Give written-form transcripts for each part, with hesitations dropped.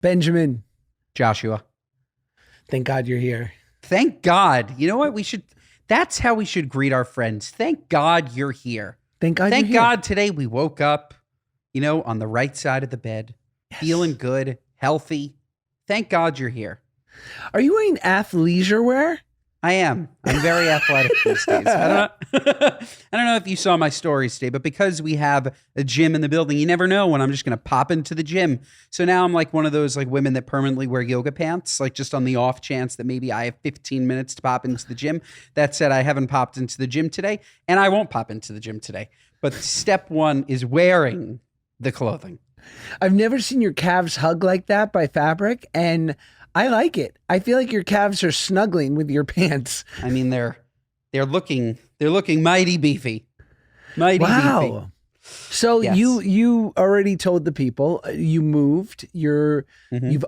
Benjamin, Joshua. thank God you're here. Thank God. You know what? That's how we should greet our friends. Thank God you're here. Thank God Thank you're here. God today we woke up, on the right side of the bed, feeling good, healthy. Thank God you're here. Are you wearing athleisure wear? I am. I'm very athletic these days. I don't know if you saw my stories today, but because we have a gym in the building, you never know when I'm just going to pop into the gym. So now I'm like one of those like women that permanently wear yoga pants, like just on the off chance that maybe I have 15 minutes to pop into the gym. That said, I haven't popped into the gym today, and I won't pop into the gym today. But step one is wearing the clothing. I've never seen your calves hug like that by fabric, and I like it. I feel like your calves are snuggling with your pants. I mean, they're looking mighty beefy. Mighty beefy. So Yes. you already told the people you moved. You've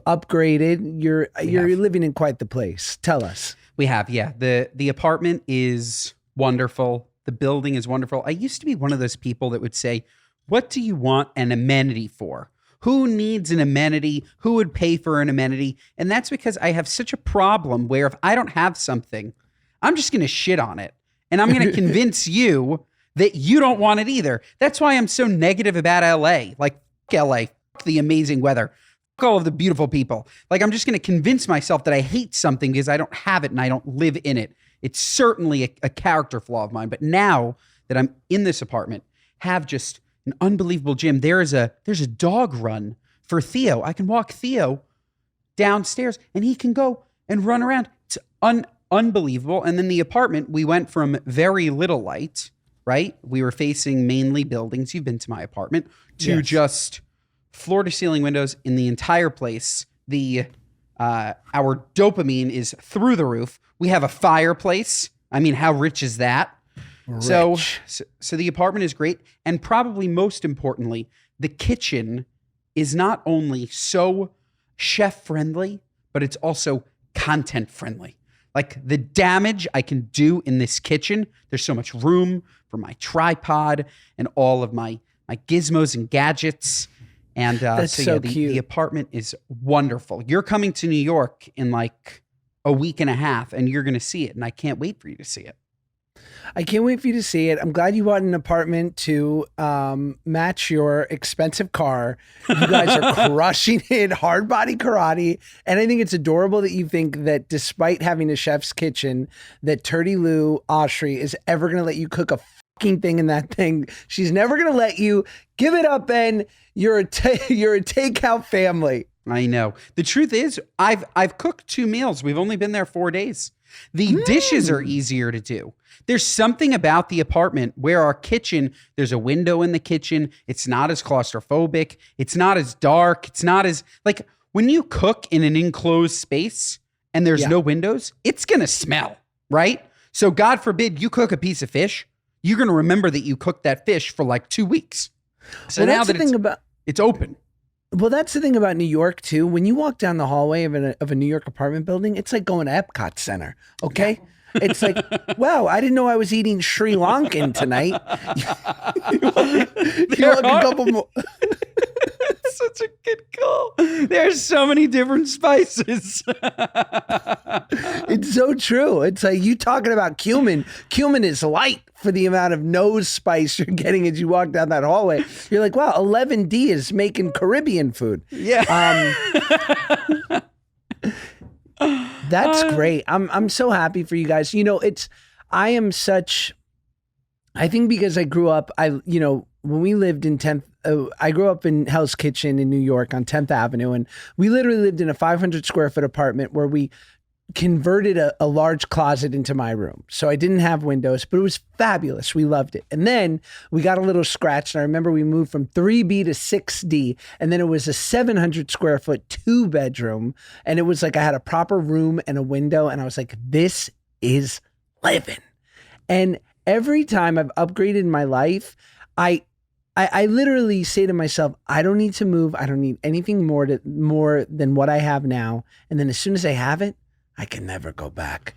upgraded. You're living in quite the place. Tell us. We have, yeah. The apartment is wonderful. The building is wonderful. I used to be one of those people that would say, "What do you want an amenity for? Who needs an amenity? Who would pay for an amenity?" And that's because I have such a problem where if I don't have something, I'm just going to shit on it. And I'm going to convince you that you don't want it either. That's why I'm so negative about LA. Like, fuck LA, fuck the amazing weather, fuck all of the beautiful people. Like, I'm just going to convince myself that I hate something because I don't have it and I don't live in it. It's certainly a character flaw of mine. But now that I'm in this apartment, have just an unbelievable gym. There's a dog run for Theo. I can walk Theo downstairs and he can go and run around. It's unbelievable. And then the apartment, we went from very little light, right? We were facing mainly buildings. You've been to my apartment, to just floor to ceiling windows in the entire place. Our dopamine is through the roof. We have a fireplace. I mean, how rich is that? So the apartment is great. And probably most importantly, the kitchen is not only so chef friendly, but it's also content friendly. Like the damage I can do in this kitchen, there's so much room for my tripod and all of my gizmos and gadgets. And That's so cute. The apartment is wonderful. You're coming to New York in like a week and a half and you're going to see it. And I can't wait for you to see it. I can't wait for you to see it. I'm glad you bought an apartment to match your expensive car. You guys are crushing it, hard body karate. And I think it's adorable that you think that despite having a chef's kitchen, that Turdy Lou Oshry is ever going to let you cook a fucking thing in that thing. She's never going to let you. Give it up, Ben. You're a takeout family. I know. The truth is, I've cooked 2 meals. We've only been there 4 days. The dishes are easier to do. There's something about the apartment where our kitchen, there's a window in the kitchen. It's not as claustrophobic. It's not as dark. It's not as like when you cook in an enclosed space and there's no windows, it's going to smell, right? So God forbid you cook a piece of fish. You're going to remember that you cooked that fish for like 2 weeks. So now that it's open. Well, that's the thing about New York too. When you walk down the hallway of a New York apartment building, it's like going to Epcot Center. Okay. It's like, wow, I didn't know I was eating Sri Lankan tonight. you want a couple more. That's such a good call. There's so many different spices. It's so true. It's like you talking about cumin. Cumin is light for the amount of nose spice you're getting as you walk down that hallway. You're like, wow, 11D is making Caribbean food. Yeah. That's great. I'm so happy for you guys. You know, I think because I grew up, when we lived in 10th, I grew up in Hell's Kitchen in New York on 10th Avenue, and we literally lived in a 500 square foot apartment where we converted a large closet into my room. So I didn't have windows, but it was fabulous. We loved it. And then we got a little scratched. And I remember we moved from 3B to 6D. And then it was a 700 square foot 2-bedroom. And it was like I had a proper room and a window. And I was like, this is living. And every time I've upgraded in my life, I literally say to myself, I don't need to move. I don't need anything more than what I have now. And then as soon as I have it, I can never go back.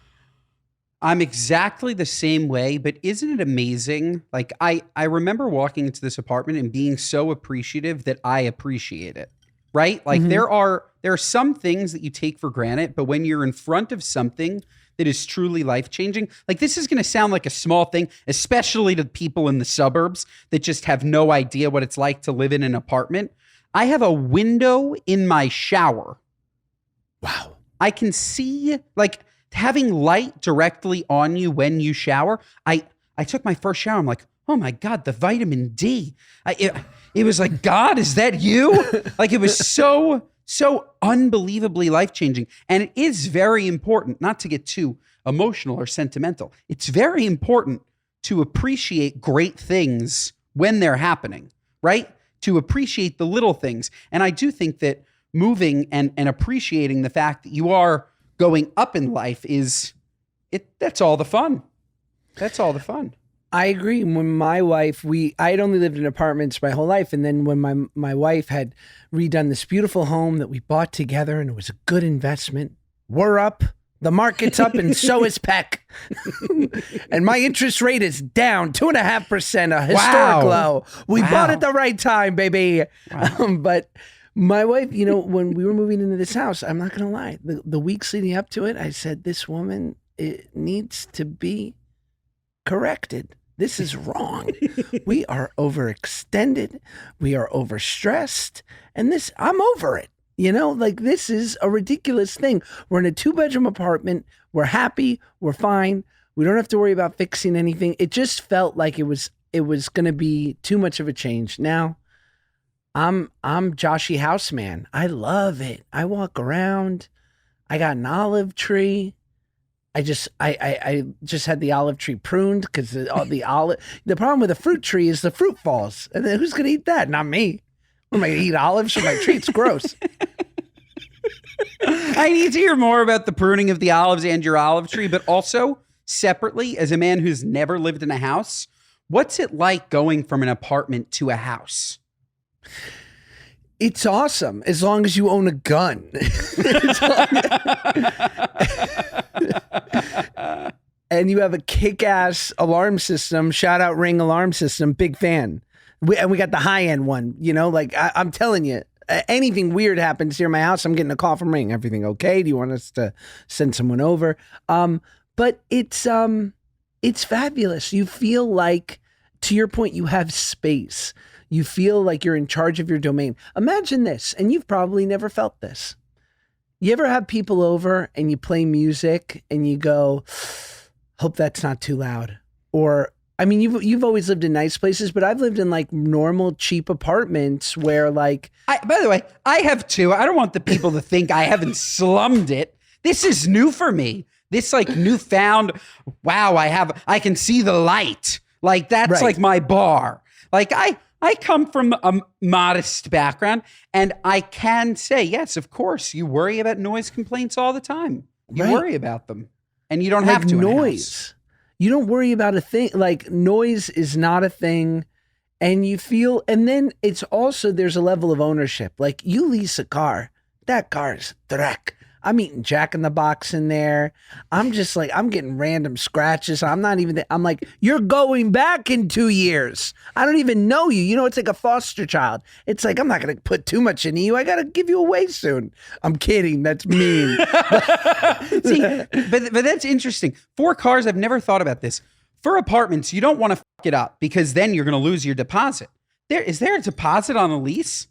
I'm exactly the same way, but isn't it amazing? Like I remember walking into this apartment and being so appreciative that I appreciate it. right? Like there are some things that you take for granted, but when you're in front of something that is truly life-changing, like this is going to sound like a small thing, especially to people in the suburbs that just have no idea what it's like to live in an apartment. I have a window in my shower. Wow. I can see, like, having light directly on you when you shower. I took my first shower. I'm like, oh my God, the vitamin D. It was like, God, is that you? Like, it was so unbelievably life-changing. And it is very important, not to get too emotional or sentimental. It's very important to appreciate great things when they're happening, right? To appreciate the little things. And I do think that moving and appreciating the fact that you are going up in life that's all the fun. That's all the fun. I agree. When my wife, I had only lived in apartments my whole life. And then when my wife had redone this beautiful home that we bought together, and it was a good investment, we're up, the market's up, and so is Peck. And my interest rate is down 2.5%, a historic low. We bought at the right time, baby. Wow. But my wife, when we were moving into this house, I'm not going to lie, the weeks leading up to it, I said, this woman, it needs to be corrected. This is wrong. We are overextended. We are overstressed. And I'm over it. Like this is a ridiculous thing. We're in a 2-bedroom apartment. We're happy. We're fine. We don't have to worry about fixing anything. It just felt like it was going to be too much of a change. Now, I'm Joshy House Man. I love it. I walk around. I got an olive tree. I just had the olive tree pruned because the problem with a fruit tree is the fruit falls. And then who's going to eat that? Not me. What am I going to eat olives from my tree? It's gross. I need to hear more about the pruning of the olives and your olive tree, but also separately, as a man who's never lived in a house, what's it like going from an apartment to a house? It's awesome as long as you own a gun. And you have a kick-ass alarm system. Shout out Ring alarm system. Big fan. And we got the high-end one. I'm telling you, anything weird happens here in my house, I'm getting a call from Ring. Everything okay? Do you want us to send someone over? But it's fabulous. You feel like, to your point, you have space. You feel like you're in charge of your domain. Imagine this, and you've probably never felt this. You ever have people over and you play music and you go, hope that's not too loud? Or, I mean, you've always lived in nice places, but I've lived in like normal, cheap apartments where by the way, I have too. I don't want the people to think I haven't slummed it. This is new for me. This like newfound, wow, I can see the light. Like that's right. Like my bar. Like I come from a modest background, and I can say, yes, of course, you worry about noise complaints all the time. You worry about them, and you don't have to. Noise. You don't worry about a thing. Like noise is not a thing, and you feel. And then it's also there's a level of ownership. Like you lease a car, that car's dreck. I'm eating Jack in the Box in there. I'm just like, I'm getting random scratches. I'm not even, I'm like, you're going back in 2 years. I don't even know you. It's like a foster child. It's like, I'm not going to put too much into you. I got to give you away soon. I'm kidding. That's mean. See, but that's interesting. For cars, I've never thought about this. For apartments, you don't want to fuck it up because then you're going to lose your deposit. Is there a deposit on a lease?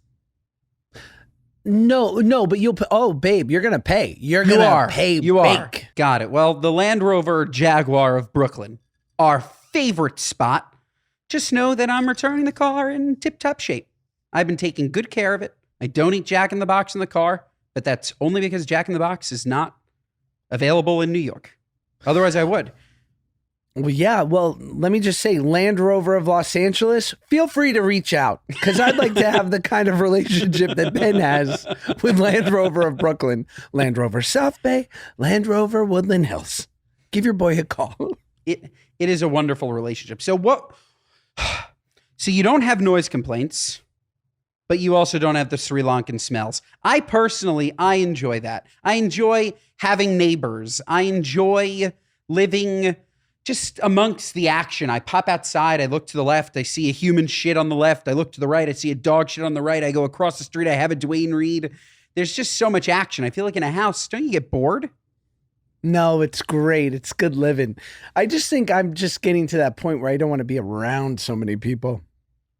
No, but you'll. Oh, babe, you're gonna pay. You're gonna pay. You are. Got it. Well, the Land Rover Jaguar of Brooklyn, our favorite spot. Just know that I'm returning the car in tip-top shape. I've been taking good care of it. I don't eat Jack in the Box in the car, but that's only because Jack in the Box is not available in New York. Otherwise, I would. Well, yeah. Well, let me just say, Land Rover of Los Angeles, feel free to reach out because I'd like to have the kind of relationship that Ben has with Land Rover of Brooklyn, Land Rover South Bay, Land Rover Woodland Hills. Give your boy a call. It is a wonderful relationship. So you don't have noise complaints, but you also don't have the Sri Lankan smells. I enjoy that. I enjoy having neighbors. I enjoy living just amongst the action. I pop outside, I look to the left, I see a human shit on the left. I look to the right, I see a dog shit on the right. I go across the street, I have a Dwayne Reed. There's just so much action. I feel like in a house, don't you get bored? No, it's great. It's good living. I just think I'm just getting to that point where I don't want to be around so many people.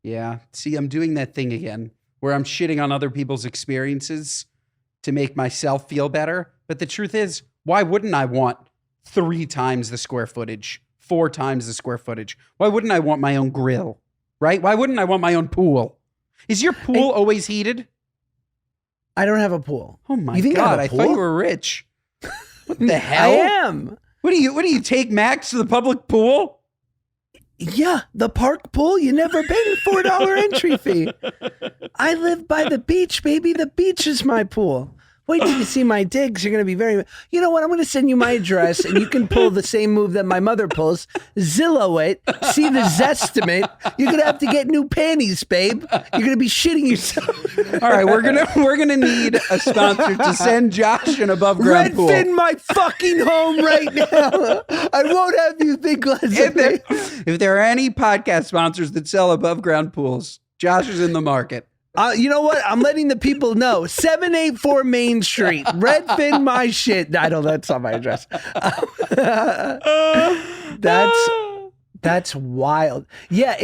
Yeah. See, I'm doing that thing again where I'm shitting on other people's experiences to make myself feel better. But the truth is, why wouldn't I want 3 times the square footage, 4 times the square footage? Why wouldn't I want my own grill, right? Why wouldn't I want my own pool? Is your pool always heated? I don't have a pool. Oh my You think God, I I have a thought pool? you were rich. What the hell? I am. What do you take Max to the public pool? Yeah, the park pool. You never paid a $4 entry fee. I live by the beach, baby. The beach is my pool. Wait till you see my digs. You're going to be very... You know what? I'm going to send you my address, and you can pull the same move that my mother pulls. Zillow it. See the Zestimate. You're going to have to get new panties, babe. You're going to be shitting yourself. All right, we're gonna need a sponsor to send Josh an above ground pool. Redfin my fucking home right now. I won't have you think less of me. If there are any podcast sponsors that sell above ground pools, Josh is in the market. You know what? I'm letting the people know. 784 Main Street. Redfin my shit. I know that's not my address. That's wild. Yeah,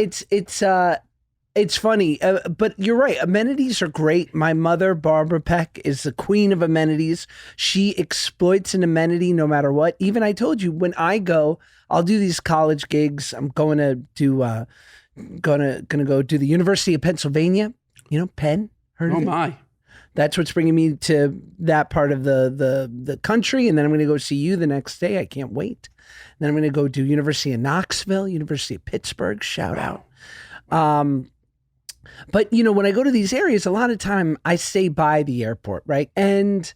it's funny, but you're right. Amenities are great. My mother, Barbara Peck, is the queen of amenities. She exploits an amenity no matter what. Even I told you, when I go, I'll do these college gigs. I'm going to do gonna go do the University of Pennsylvania. You know, Penn. Heard of it? My. That's what's bringing me to that part of the country, and then I'm going to go see you the next day. I can't wait. Then I'm going to go do University of Knoxville, University of Pittsburgh. Shout out. But you know, when I go to these areas, a lot of time I stay by the airport, right? And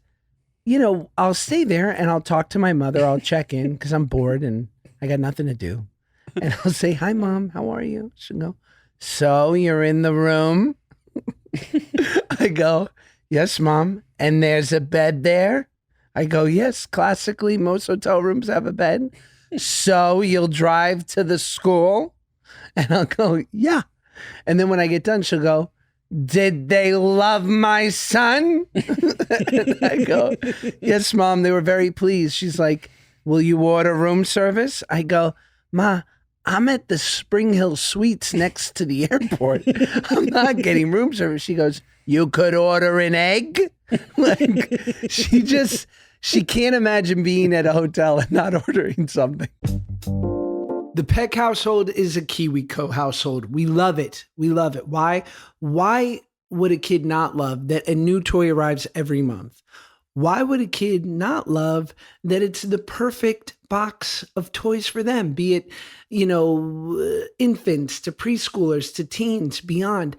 you know, I'll stay there and I'll talk to my mother. I'll check in because I'm bored and I got nothing to do, and I'll say, "Hi, Mom. How are you?" She'll go, "So you're in the room?" I go, "Yes, Mom." "And there's a bed there?" I go, "Yes, classically, most hotel rooms have a bed." "So you'll drive to the school?" And I'll go, "Yeah." And then when I get done, she'll go, "Did they love my son?" And I go, "Yes, Mom, they were very pleased." She's like, "Will you order room service?" I go, "Ma, I'm at the Spring Hill Suites next to the airport. I'm not getting room service." She goes, "You could order an egg?" Like, she can't imagine being at a hotel and not ordering something. The Peck household is a KiwiCo household. We love it. We love it. Why? Why would a kid not love that a new toy arrives every month? Why would a kid not love that it's the perfect box of toys for them, be it, you know, infants to preschoolers to teens, beyond?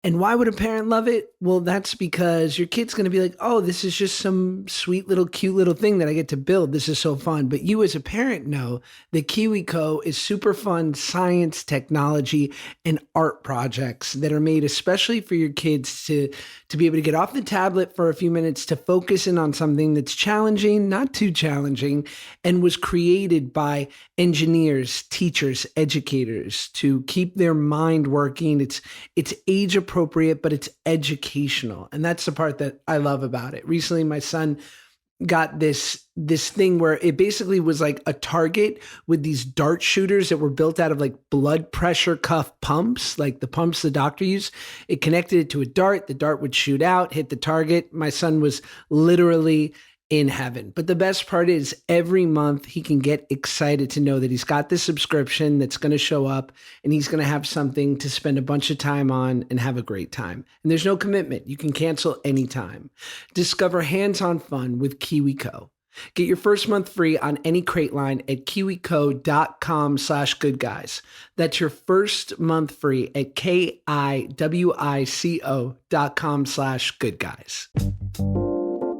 And why would a parent love it? Well, that's because your kid's going to be like, "Oh, this is just some sweet little cute little thing that I get to build. This is so fun." But you as a parent know that KiwiCo is super fun science, technology, and art projects that are made especially for your kids to be able to get off the tablet for a few minutes to focus in on something that's challenging, not too challenging, and was created by engineers, teachers, educators to keep their mind working. It's age appropriate, but it's educational. And that's the part that I love about it. Recently, my son got this thing where it basically was like a target with these dart shooters that were built out of like blood pressure cuff pumps, like the pumps the doctor used. It connected it to a dart. The dart would shoot out, hit the target. My son was literally in heaven. But the best part is every month he can get excited to know that he's got this subscription that's going to show up and he's going to have something to spend a bunch of time on and have a great time. And there's no commitment. You can cancel anytime. Discover hands-on fun with KiwiCo. Get your first month free on any crate line at kiwico.com/goodguys. That's your first month free at kiwico.com/goodguys.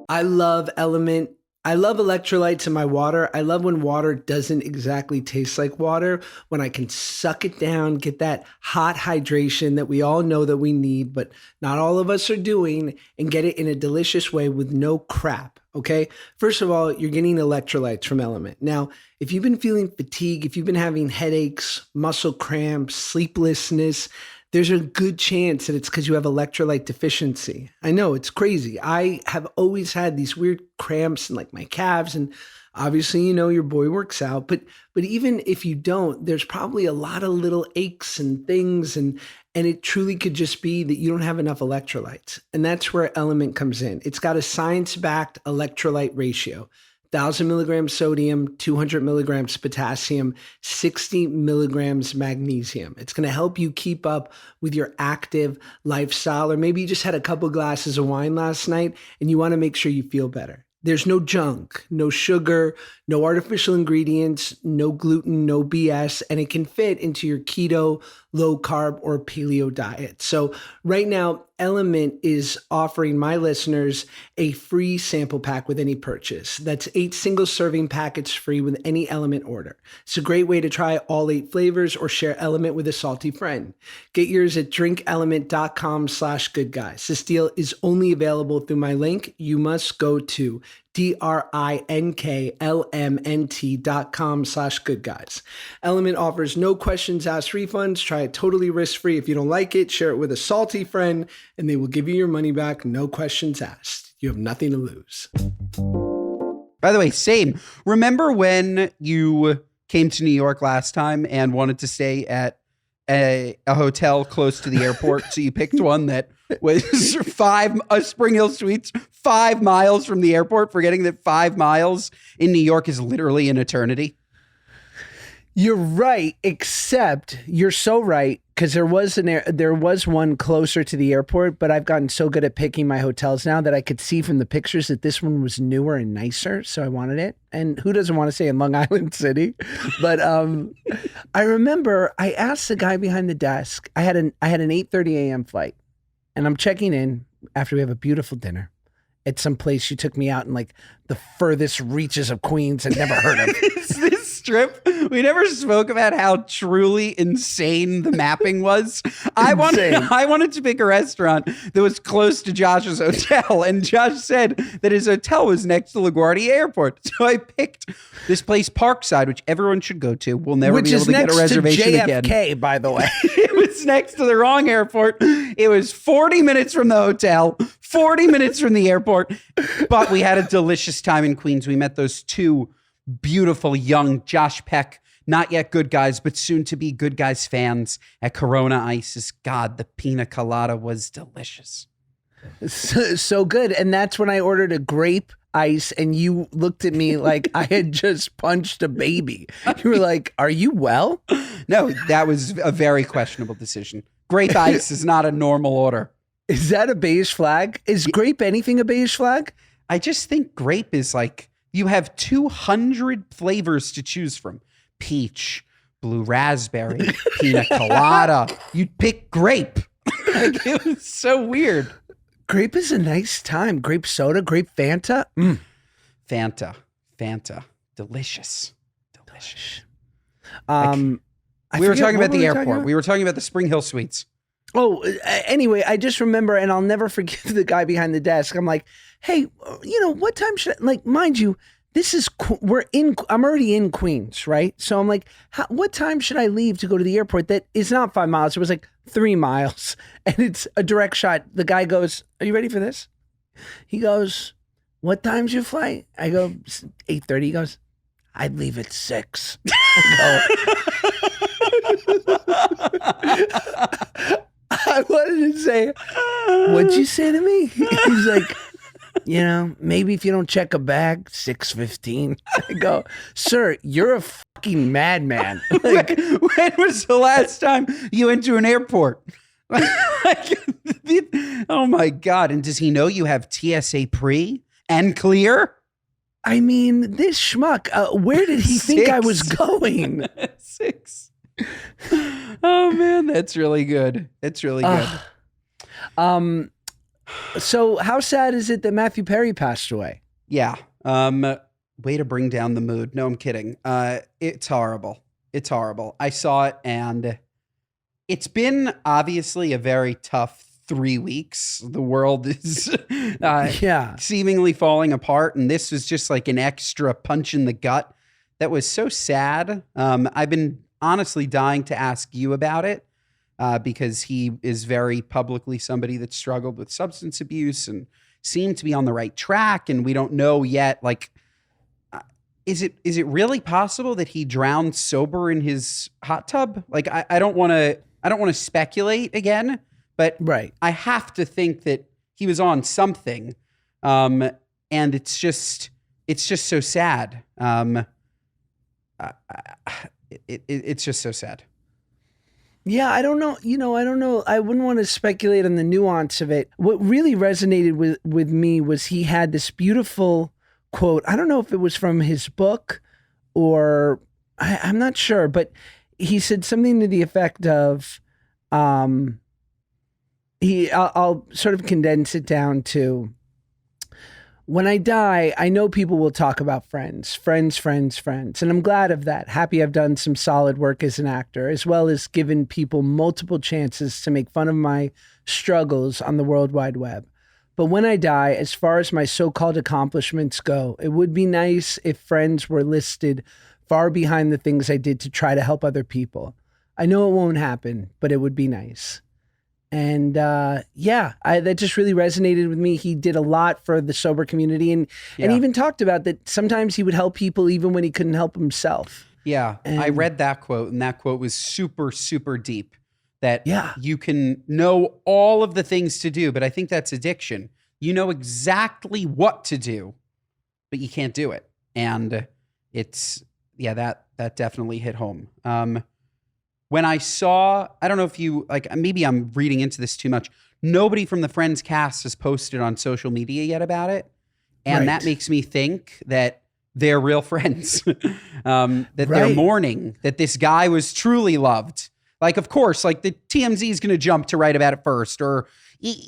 I love Element I love electrolytes in my water. I love when water doesn't exactly taste like water, when I can suck it down, get that hot hydration that we all know that we need, but not all of us are doing, and get it in a delicious way with no crap. Okay. First of all, you're getting electrolytes from Element. Now, if you've been feeling fatigue, if you've been having headaches, muscle cramps, sleeplessness, there's a good chance that it's because you have electrolyte deficiency. I know it's crazy. I have always had these weird cramps in like my calves, and obviously, your boy works out, but even if you don't, there's probably a lot of little aches and things, and it truly could just be that you don't have enough electrolytes. And that's where Element comes in. It's got a science-backed electrolyte ratio. 1,000 milligrams sodium, 200 milligrams potassium, 60 milligrams magnesium. It's going to help you keep up with your active lifestyle, or maybe you just had a couple glasses of wine last night and you want to make sure you feel better. There's no junk, no sugar, no artificial ingredients, no gluten, no BS, and it can fit into your keto, low carb, or paleo diet. So right now, Element is offering my listeners a free sample pack with any purchase. That's 8 single serving packets free with any Element order. It's a great way to try all 8 flavors or share Element with a salty friend. Get yours at drinkelement.com/goodguys. This deal is only available through my link. You must go to drinklmnt.com/goodguys. Element offers no questions asked refunds. Try it totally risk-free. If you don't like it, share it with a salty friend, and they will give you your money back. No questions asked. You have nothing to lose. By the way, same. Remember when you came to New York last time and wanted to stay at a hotel close to the airport? So you picked one that was Spring Hill Suites, 5 miles from the airport, forgetting that 5 miles in New York is literally an eternity. You're right, except you're so right, because there was one closer to the airport, but I've gotten so good at picking my hotels now that I could see from the pictures that this one was newer and nicer, so I wanted it. And who doesn't want to stay in Long Island City? But I remember I asked the guy behind the desk. I had an 8:30 a.m. flight, and I'm checking in after we have a beautiful dinner at some place she took me out in like the furthest reaches of Queens and never heard of. This strip, we never spoke about how truly insane the mapping was. I wanted to pick a restaurant that was close to Josh's hotel, and Josh said that his hotel was next to LaGuardia Airport. So I picked this place, Parkside, which everyone should go to. We'll never be able to get a reservation JFK, again. By the way. It was next to the wrong airport. It was 40 minutes from the hotel, 40 minutes from the airport, but we had a delicious time in Queens. We met those 2 beautiful young Josh Peck, not yet good guys, but soon to be good guys fans at Corona Ices. God, the pina colada was delicious. So good. And that's when I ordered a grape ice, and you looked at me like I had just punched a baby. You were like, "Are you well?" No, that was a very questionable decision. Grape ice is not a normal order. Is that a beige flag? Is grape anything a beige flag? I just think grape is like, you have 200 flavors to choose from. Peach, blue raspberry, pina colada. You'd pick grape. Like, it was so weird. Grape is a nice time. Grape soda, grape Fanta. Fanta. Delicious. We were talking about the airport. We were talking about the Spring Hill Suites. Oh, anyway, I just remember, and I'll never forgive the guy behind the desk. I'm like, hey, what time should I, like, mind you, I'm already in Queens, right? So I'm like, what time should I leave to go to the airport? That is not 5 miles. It was like 3 miles, and it's a direct shot. The guy goes, "Are you ready for this?" He goes, "What time's your flight?" I go, 8:30. He goes, "I'd leave at 6." I wanted to say, "What'd you say to me?" He's like, maybe if you don't check a bag, 6:15. I go, "Sir, you're a fucking madman." Like, when was the last time you went to an airport? Oh my God. And does he know you have TSA pre and clear? I mean, this schmuck, where did he think I was going? 6. Oh man, that's really good. It's really good. So how sad is it that Matthew Perry passed away? Yeah. Way to bring down the mood. No, I'm kidding. It's horrible. It's horrible. I saw it, and it's been obviously a very tough 3 weeks. The world is Yeah. seemingly falling apart, and this was just like an extra punch in the gut that was so sad. I've been honestly dying to ask you about it because he is very publicly somebody that struggled with substance abuse and seemed to be on the right track, and we don't know yet, like, is it really possible that he drowned sober in his hot tub? Like, I don't want to speculate again, but Right. I have to think that he was on something. And it's just so sad. It's just so sad. Yeah, I don't know. I don't know. I wouldn't want to speculate on the nuance of it. What really resonated with me was he had this beautiful quote. I don't know if it was from his book or I'm not sure, but he said something to the effect of, I'll sort of condense it down to, when I die, I know people will talk about friends. And I'm glad of that. Happy I've done some solid work as an actor, as well as given people multiple chances to make fun of my struggles on the World Wide Web. But when I die, as far as my so-called accomplishments go, it would be nice if friends were listed far behind the things I did to try to help other people. I know it won't happen, but it would be nice. And that just really resonated with me. He did a lot for the sober community and even talked about that sometimes he would help people even when he couldn't help himself. Yeah, I read that quote, and that quote was super, super deep. That you can know all of the things to do, but I think that's addiction. You know exactly what to do, but you can't do it. And that definitely hit home. When I saw, I don't know if you, like, maybe I'm reading into this too much. Nobody from the Friends cast has posted on social media yet about it. And that makes me think that they're real friends, that they're mourning, that this guy was truly loved. Like, of course, like the TMZ is going to jump to write about it first, or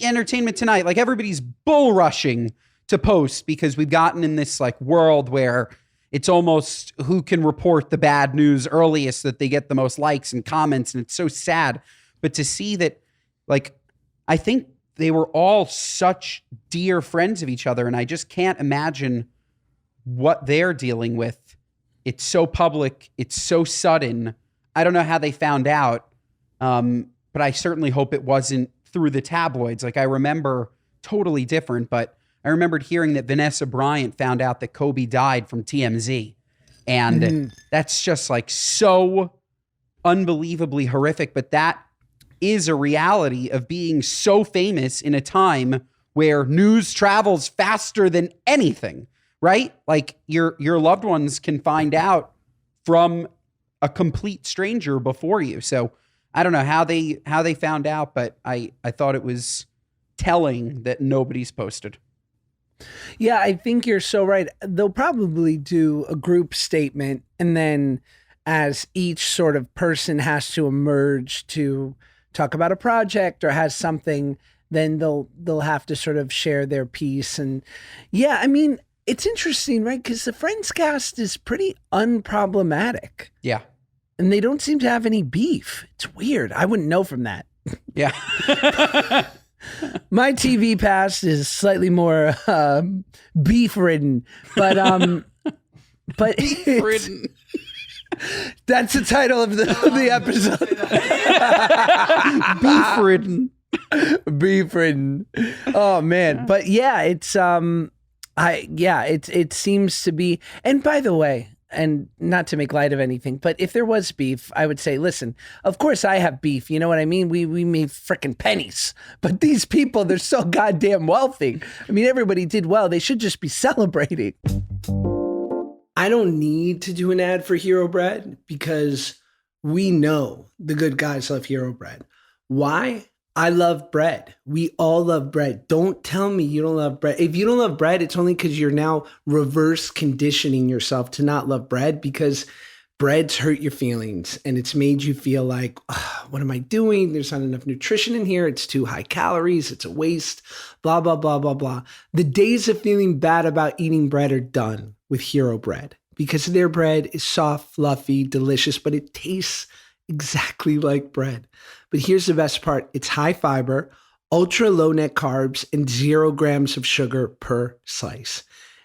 Entertainment Tonight. Like, everybody's bull rushing to post because we've gotten in this like world where it's almost who can report the bad news earliest that they get the most likes and comments. And it's so sad. But to see that, like, I think they were all such dear friends of each other. And I just can't imagine what they're dealing with. It's so public. It's so sudden. I don't know how they found out, but I certainly hope it wasn't through the tabloids. Like, I remember, totally different, but I remembered hearing that Vanessa Bryant found out that Kobe died from TMZ. And that's just like so unbelievably horrific. But that is a reality of being so famous in a time where news travels faster than anything, right? Like your loved ones can find out from a complete stranger before you. So I don't know how they found out, but I thought it was telling that nobody's posted. Yeah, I think you're so right. They'll probably do a group statement, and then as each sort of person has to emerge to talk about a project or has something, then they'll have to sort of share their piece. And yeah, I mean, it's interesting, right? Because the Friends cast is pretty unproblematic. Yeah. And they don't seem to have any beef. It's weird. I wouldn't know from that. Yeah. My TV past is slightly more beef-ridden, but Beef-ridden. That's the title of the episode. Beef-ridden. Beef-ridden. Oh man, but yeah, it's it seems to be. And by the way, and not to make light of anything, but if there was beef, I would say, listen, of course I have beef. You know what I mean? We made frickin' pennies, but these people, they're so goddamn wealthy. I mean, everybody did well. They should just be celebrating. I don't need to do an ad for Hero Bread because we know the good guys love Hero Bread. Why? I love bread. We all love bread. Don't tell me you don't love bread. If you don't love bread, it's only because you're now reverse conditioning yourself to not love bread, because breads hurt your feelings and it's made you feel like, "Ugh, what am I doing? There's not enough nutrition in here. It's too high calories. It's a waste, blah, blah, blah, blah, blah." The days of feeling bad about eating bread are done with Hero Bread because their bread is soft, fluffy, delicious, but it tastes exactly like bread. But here's the best part. It's high fiber, ultra low net carbs, and 0 grams of sugar per slice.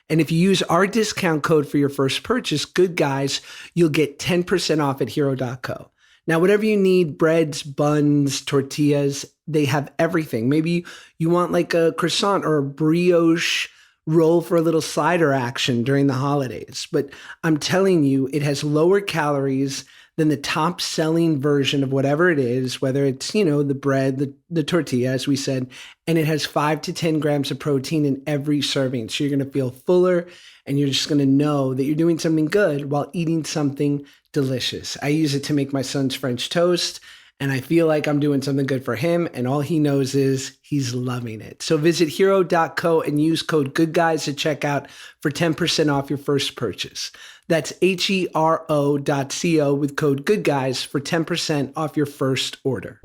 And if you use our discount code for your first purchase, Good Guys, you'll get 10% off at hero.co. Now, whatever you need, breads, buns, tortillas, they have everything. Maybe you want like a croissant or a brioche roll for a little slider action during the holidays. But I'm telling you, it has lower calories than the top selling version of whatever it is, whether it's, the bread, the tortilla, as we said, and it has 5 to 10 grams of protein in every serving. So you're going to feel fuller and you're just going to know that you're doing something good while eating something delicious. I use it to make my son's French toast and I feel like I'm doing something good for him. And all he knows is he's loving it. So visit hero.co and use code GoodGuys at checkout for 10% off your first purchase. That's hero.co with code GoodGuys for 10% off your first order.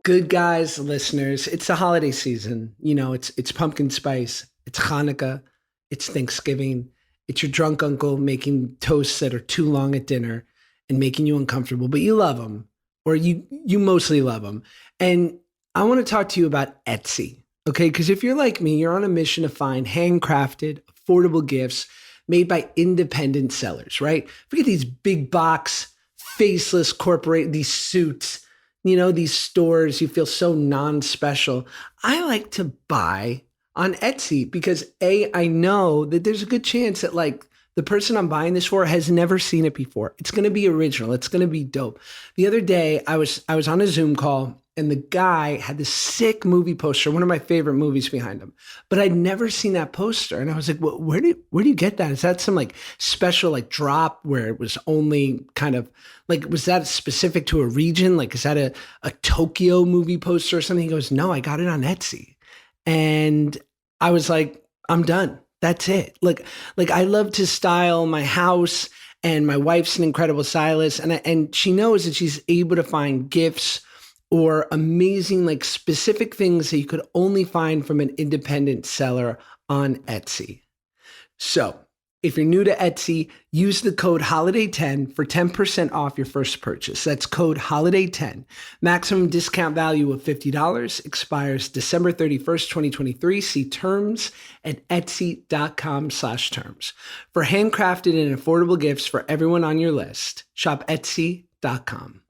Good Guys listeners, it's the holiday season. It's pumpkin spice, it's Hanukkah, it's Thanksgiving, it's your drunk uncle making toasts that are too long at dinner and making you uncomfortable, but you love them, or you mostly love them. And I want to talk to you about Etsy, okay? Because if you're like me, you're on a mission to find handcrafted, affordable gifts made by independent sellers, right? Forget these big box, faceless corporate, these suits, these stores, you feel so non-special. I like to buy on Etsy because I know that there's a good chance that the person I'm buying this for has never seen it before. It's going to be original. It's going to be dope. The other day I was on a Zoom call and the guy had this sick movie poster, one of my favorite movies behind him, but I'd never seen that poster. And I was like, well, where do you get that? Is that some special drop where it was only kind of was that specific to a region? Is that a Tokyo movie poster or something? He goes, no, I got it on Etsy. And I was like, I'm done. That's it. I love to style my house, and my wife's an incredible stylist, and she knows that she's able to find gifts or amazing, specific things that you could only find from an independent seller on Etsy. So if you're new to Etsy, use the code HOLIDAY10 for 10% off your first purchase. That's code HOLIDAY10. Maximum discount value of $50. Expires December 31st, 2023. See terms at etsy.com/terms. For handcrafted and affordable gifts for everyone on your list, shop etsy.com.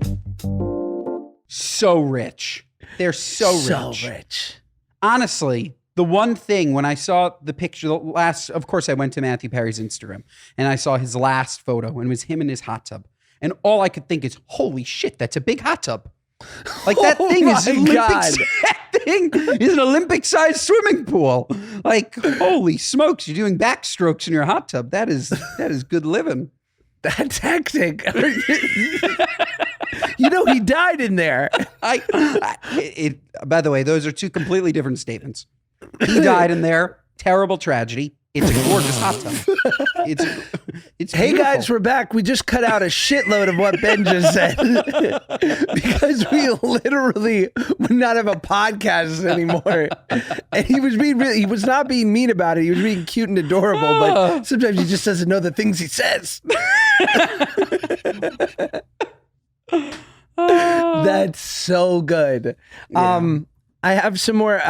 So rich. They're so rich. Honestly, the one thing when I saw the picture, of course, I went to Matthew Perry's Instagram and I saw his last photo and it was him in his hot tub. And all I could think is, holy shit, that's a big hot tub. That thing is an Olympic-sized swimming pool. Holy smokes, you're doing backstrokes in your hot tub. That is good living. That's hectic. He died in there. By the way, those are two completely different statements. He died in there. Terrible tragedy. It's a gorgeous hot tub. It's hey beautiful. guys, we're back. We just cut out a shitload of what Ben just said because we literally would not have a podcast anymore. And he was not being mean about it. He was being cute and adorable, but sometimes he just doesn't know the things he says. That's so good. Yeah. I have some more.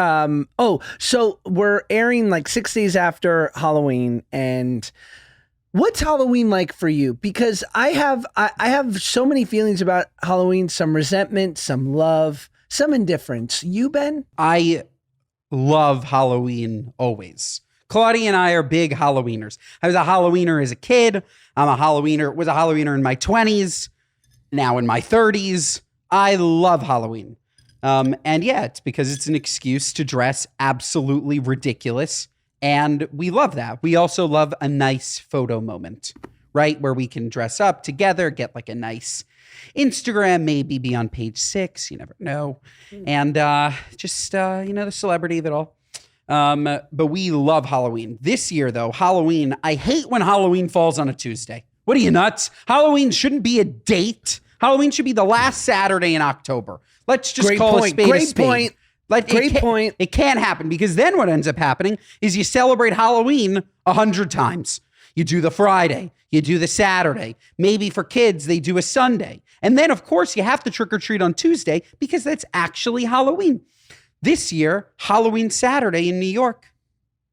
So we're airing 6 days after Halloween, and what's Halloween like for you? Because I have so many feelings about Halloween. Some resentment, some love, some indifference. You, Ben? I love Halloween always. Claudia and I are big Halloweeners. I was a Halloweener as a kid. Was a Halloweener in my 20s. Now in my 30s. I love Halloween. And yeah, it's because it's an excuse to dress absolutely ridiculous. And we love that. We also love a nice photo moment, right? Where we can dress up together, get a nice Instagram, maybe be on page 6. You never know. And just the celebrity of it all. But we love Halloween. This year, though, Halloween, I hate when Halloween falls on a Tuesday. What are you, nuts? Halloween shouldn't be a date. Halloween should be the last Saturday in October. Let's just call a spade a spade. Great point. It can't happen, because then what ends up happening is you celebrate Halloween 100 times. You do the Friday, you do the Saturday. Maybe for kids, they do a Sunday. And then, of course, you have to trick or treat on Tuesday because that's actually Halloween. This year, Halloween Saturday in New York,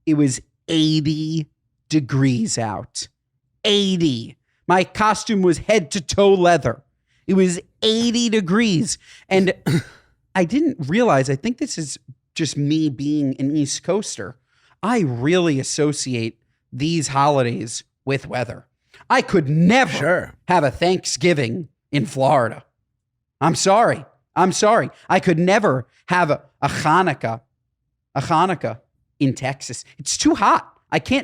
it was 80 degrees out. 80. My costume was head to toe leather. It was 80 degrees. And I didn't realize, I think this is just me being an East Coaster. I really associate these holidays with weather. I could never have a Thanksgiving in Florida. I'm sorry. I could never have a Hanukkah in Texas. It's too hot.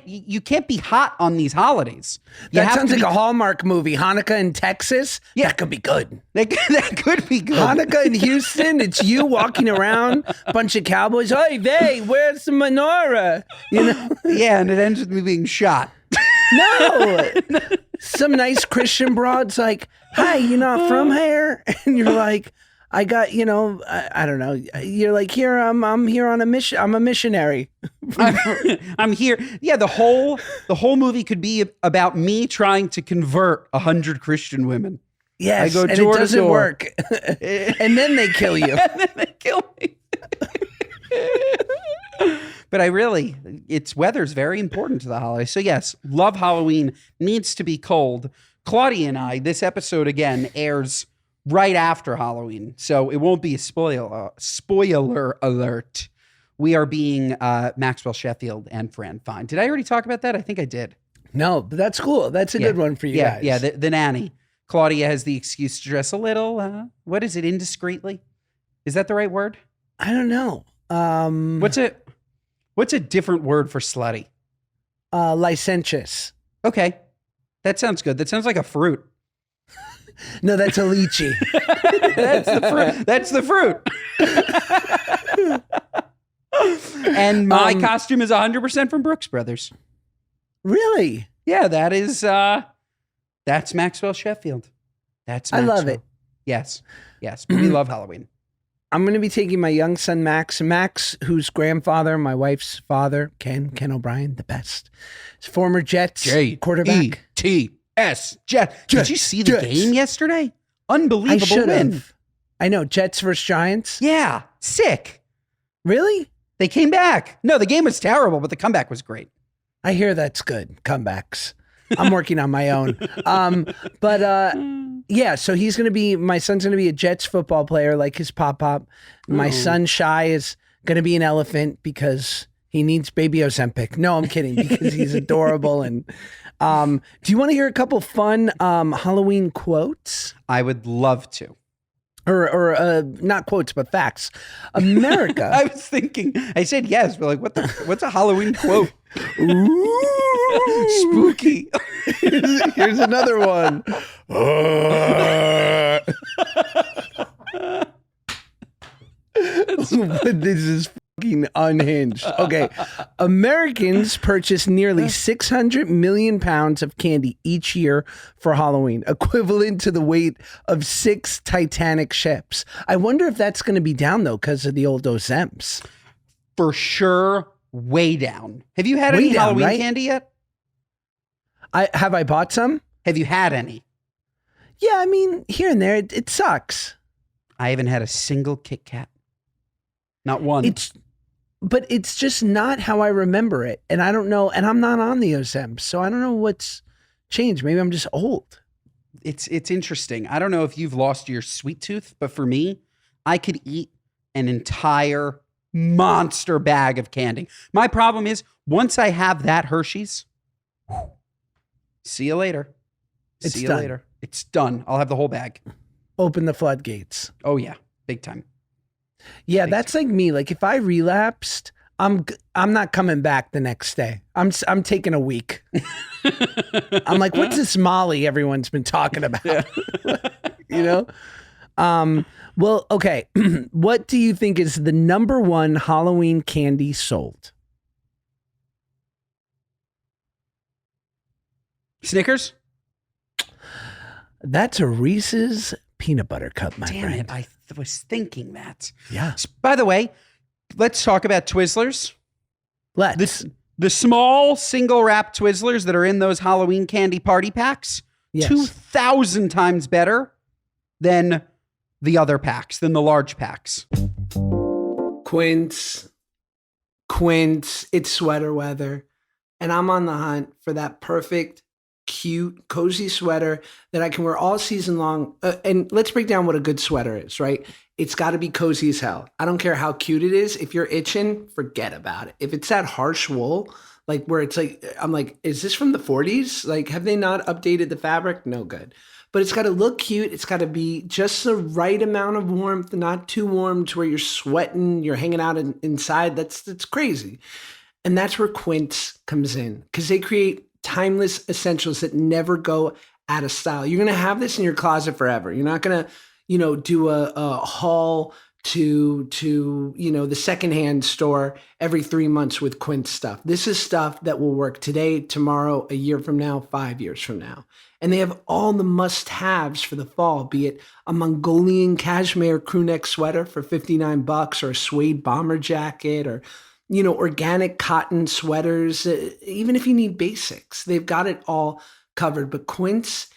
You can't be hot on these holidays. That sounds like a Hallmark movie. Hanukkah in Texas? Yeah. That could be good. That could be good. Hanukkah in Houston, it's you walking around, bunch of cowboys. Hey, where's the menorah? You know? Yeah, and it ends with me being shot. No. Some nice Christian broad's like, hi, you're not from here? And you're like, I got, I don't know. You're like, here, I'm here on a mission. I'm a missionary. I'm here. Yeah, the whole movie could be about me trying to convert 100 Christian women. Yes, I go and door it doesn't to door. work. And then they kill you. And then they kill me. But weather's very important to the holiday. So yes, love Halloween, needs to be cold. Claudia and I, this episode again airs right after Halloween, so it won't be a spoiler alert. We are being Maxwell Sheffield and Fran Fine. Did I already talk about that? I think I did. No, but that's cool. That's a good one for you guys. Yeah, the nanny. Claudia has the excuse to dress a little, what is it, indiscreetly? Is that the right word? I don't know. What's a different word for slutty? Licentious. Okay, that sounds good. That sounds like a fruit. No, that's a lychee. That's the fruit. And my costume is 100% from Brooks Brothers. Really? Yeah, that's Maxwell Sheffield. That's Maxwell. I love it. Yes. But we love Halloween. I'm going to be taking my young son, Max, whose grandfather, my wife's father, Ken O'Brien, the best. He's former Jets quarterback. Jets. Did you see the game yesterday? Unbelievable win. I know. Jets versus Giants. Yeah. Sick. Really? They came back. No, the game was terrible, but the comeback was great. I hear that's good. Comebacks. I'm working on my own. Yeah, so my son's going to be a Jets football player like his pop. My son Shy is going to be an elephant because he needs baby Ozempic. No, I'm kidding, because he's adorable. And do you want to hear a couple fun Halloween quotes? I would love to. Or not quotes, but facts. America. I was thinking, I said yes, but like, what's a Halloween quote? Ooh, spooky. Here's another one. This is fucking unhinged. Okay. Americans purchase nearly 600 million pounds of candy each year for Halloween, equivalent to the weight of 6 Titanic ships. I wonder if that's going to be down, though, because of the old Ozems. For sure, way down. Have you had any Halloween candy yet? Have I bought some? Have you had any? Yeah, I mean, here and there, it sucks. I haven't had a single Kit Kat. Not one. But it's just not how I remember it. And I don't know. And I'm not on the Ozems, so I don't know what's changed. Maybe I'm just old. It's interesting. I don't know if you've lost your sweet tooth, but for me, I could eat an entire monster bag of candy. My problem is, once I have that Hershey's, see you later. It's see you done. later. It's done. I'll have the whole bag. Open the floodgates. Oh yeah, big time. Yeah, that's like me. Like if I relapsed, I'm not coming back the next day. I'm taking a week. I'm like, what's this Molly everyone's been talking about? Yeah. You know? Well, okay. What do you think is the number one Halloween candy sold? Snickers? That's a Reese's peanut butter cup, my Damn friend. it. I was thinking that. Yeah. By the way, let's talk about Twizzlers. Let's. The small single wrap Twizzlers that are in those Halloween candy party packs, Yes. 2,000 times better than the other packs, than the large packs. Quince, it's sweater weather. And I'm on the hunt for that perfect, cute, cozy sweater that I can wear all season long. And let's break down what a good sweater is, right? It's got to be cozy as hell. I don't care how cute it is. If you're itching, forget about it. If it's that harsh wool, like where it's like, I'm like, is this from the 40s? Like, have they not updated the fabric? No good. But it's got to look cute. It's got to be just the right amount of warmth, not too warm to where you're sweating, you're hanging out inside. That's crazy. And that's where Quince comes in, because they create timeless essentials that never go out of style. You're going to have this in your closet forever. You're not going to, do a haul to the secondhand store every 3 months with Quince stuff. This is stuff that will work today, tomorrow, a year from now, 5 years from now. And they have all the must-haves for the fall, be it a Mongolian cashmere crew neck sweater for $59, or a suede bomber jacket, or organic cotton sweaters. Even if you need basics, they've got it all covered. But Quince,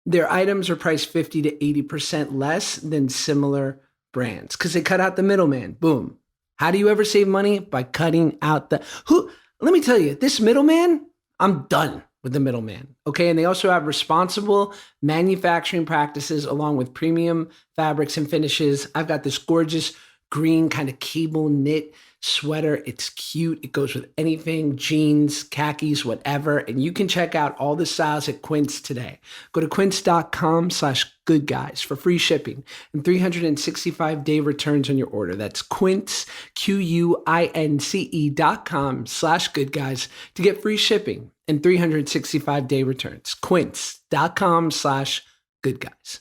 their items are priced 50 to 80% less than similar brands, because they cut out the middleman. Boom. How do you ever save money? By cutting out let me tell you, this middleman, I'm done with the middleman. Okay. And they also have responsible manufacturing practices along with premium fabrics and finishes. I've got this gorgeous green kind of cable knit sweater. It's cute. It goes with anything, jeans, khakis, whatever. And you can check out all the styles at Quince today. Go to quince.com/goodguys for free shipping and 365-day returns on your order. That's Quince, QUINCE.com/goodguys to get free shipping and 365-day returns. Quince.com/goodguys.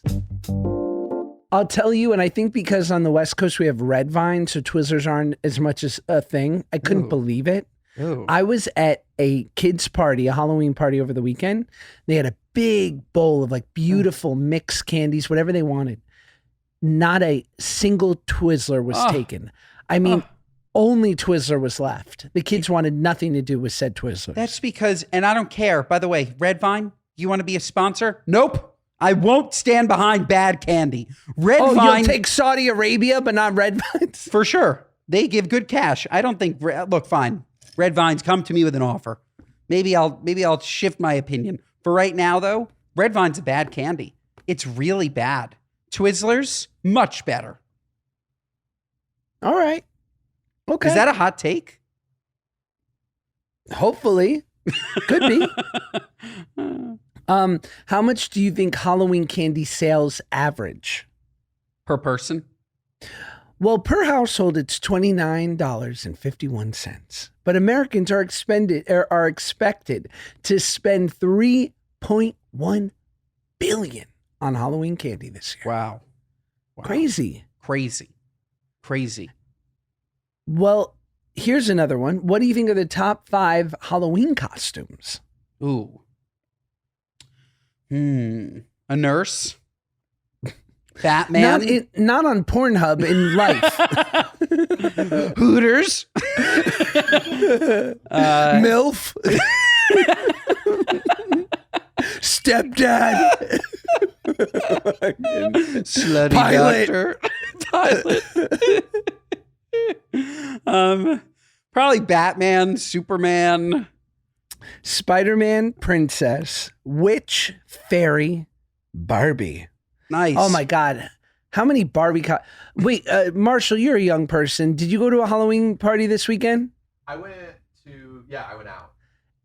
I'll tell you, and I think because on the West Coast we have red vine, so Twizzlers aren't as much as a thing. I couldn't believe it. Ooh. I was at a kid's party, a Halloween party over the weekend. They had a big bowl of like beautiful mixed candies, whatever they wanted. Not a single Twizzler was taken. I mean, only Twizzler was left. The kids wanted nothing to do with said Twizzlers. That's because, and I don't care, by the way, Red Vine, you want to be a sponsor? Nope. I won't stand behind bad candy. Red Vine. You'll take Saudi Arabia, but not Red Vines? For sure. They give good cash. I don't think, look, fine. Red Vines, come to me with an offer. Maybe I'll shift my opinion. For right now, though, Red Vine's a bad candy. It's really bad. Twizzlers, much better. All right. Okay. Is that a hot take? Hopefully. Could be. How much do you think Halloween candy sales average? Per person? Well, per household, it's $29.51. But Americans are expected to spend $3.1 billion on Halloween candy this year. Wow. Crazy. Well, here's another one. What do you think are the top 5 Halloween costumes? Ooh. A nurse? Batman? Not on Pornhub, in life. Hooters? MILF? Stepdad? Slutty Pilot. doctor? Pilot. Probably Batman, Superman. Spider-Man, princess, witch, fairy, Barbie. Nice. Oh my God. How many Barbie Wait, Marshall, you're a young person. Did you go to a Halloween party this weekend? I went out.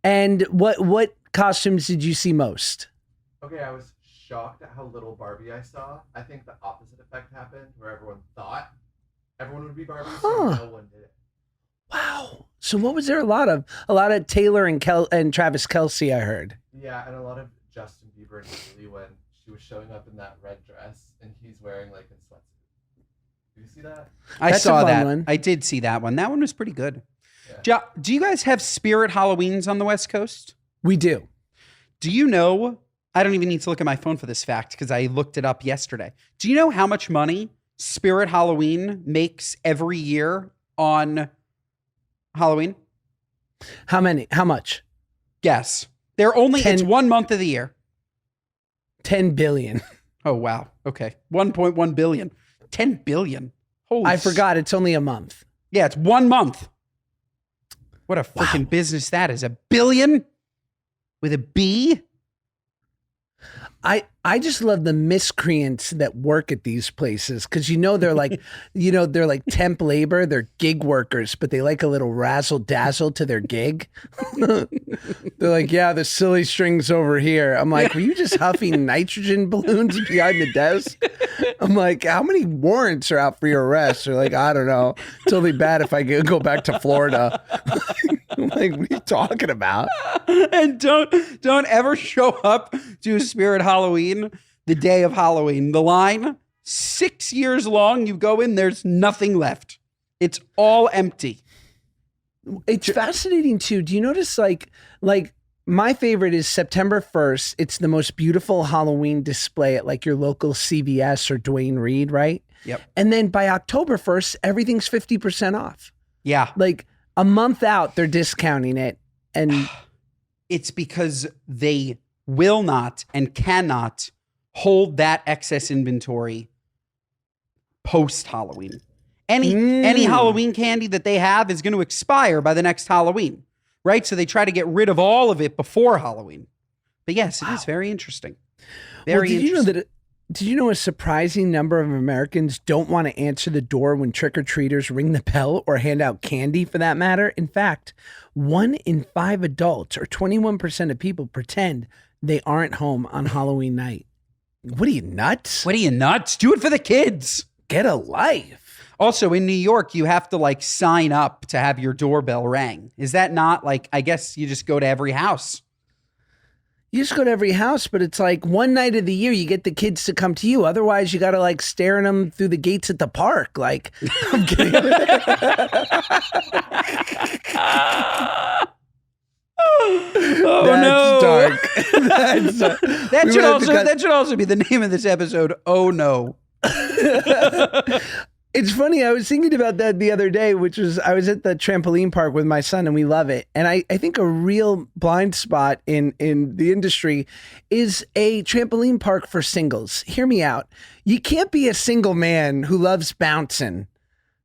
And what costumes did you see most? Okay, I was shocked at how little Barbie I saw. I think the opposite effect happened, where everyone thought everyone would be Barbie, so no one did it. Wow. So what was there a lot of Taylor and Travis Kelce, I heard. Yeah, and a lot of Justin Bieber and Haley when she was showing up in that red dress and he's wearing like a sweatsuit. Did you see that? I That's a saw fun that. one. I did see that one. That one was pretty good. Yeah. Do you guys have Spirit Halloweens on the West Coast? We do. Do you know I don't even need to look at my phone for this fact because I looked it up yesterday. Do you know how much money Spirit Halloween makes every year on Halloween? How much? Guess. It's 1 month of the year. 10 billion. Oh, wow. Okay. 1.1 billion. 10 billion. Holy I forgot it's only a month. Yeah, it's 1 month. What a freaking business that is. $1 billion with a B? I just love the miscreants that work at these places because they're like they're like temp labor, they're gig workers, but they like a little razzle dazzle to their gig. They're like, yeah, the silly string's over here. I'm like, were you just huffing nitrogen balloons behind the desk? I'm like, how many warrants are out for your arrest? They're like, I don't know. It's only bad if I go back to Florida. I'm like, what are you talking about? And don't ever show up to a Spirit Halloween the day of Halloween. The line, 6 years long, you go in, there's nothing left. It's all empty. It's fascinating too. Do you notice like my favorite is September 1st. It's the most beautiful Halloween display at like your local CVS or Duane Reade, right? Yep. And then by October 1st, everything's 50% off. Yeah. Like a month out, they're discounting it. And it's because they will not and cannot hold that excess inventory post Halloween. Any Halloween candy that they have is going to expire by the next Halloween, right? So they try to get rid of all of it before Halloween. But yes, it is very interesting. Very interesting. Did you know a surprising number of Americans don't want to answer the door when trick-or-treaters ring the bell or hand out candy for that matter? In fact, 1 in 5 adults or 21% of people pretend they aren't home on Halloween night. What are you, nuts? What are you, nuts? Do it for the kids. Get a life. Also, in New York, you have to like sign up to have your doorbell rang. Is that not like, I guess you just go to every house. You just go to every house, but it's like one night of the year you get the kids to come to you. Otherwise, you got to like stare at them through the gates at the park. Like, I'm kidding. That's dark. That should also be the name of this episode. Oh no. It's funny. I was thinking about that the other day, which was I was at the trampoline park with my son and we love it. And I think a real blind spot in the industry is a trampoline park for singles. Hear me out. You can't be a single man who loves bouncing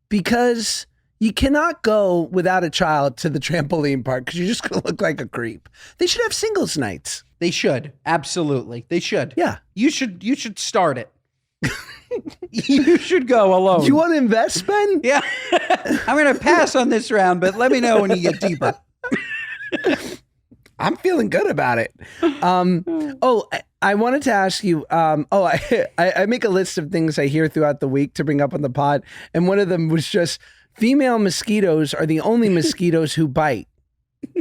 because you cannot go without a child to the trampoline park because you're just going to look like a creep. They should have singles nights. They should. Absolutely. They should. Yeah. You should start it. You should go alone. You want to invest, Ben? Yeah. I'm going to pass on this round, but let me know when you get deeper. I'm feeling good about it. I wanted to ask you, I make a list of things I hear throughout the week to bring up on the pod. And one of them was just female mosquitoes are the only mosquitoes who bite.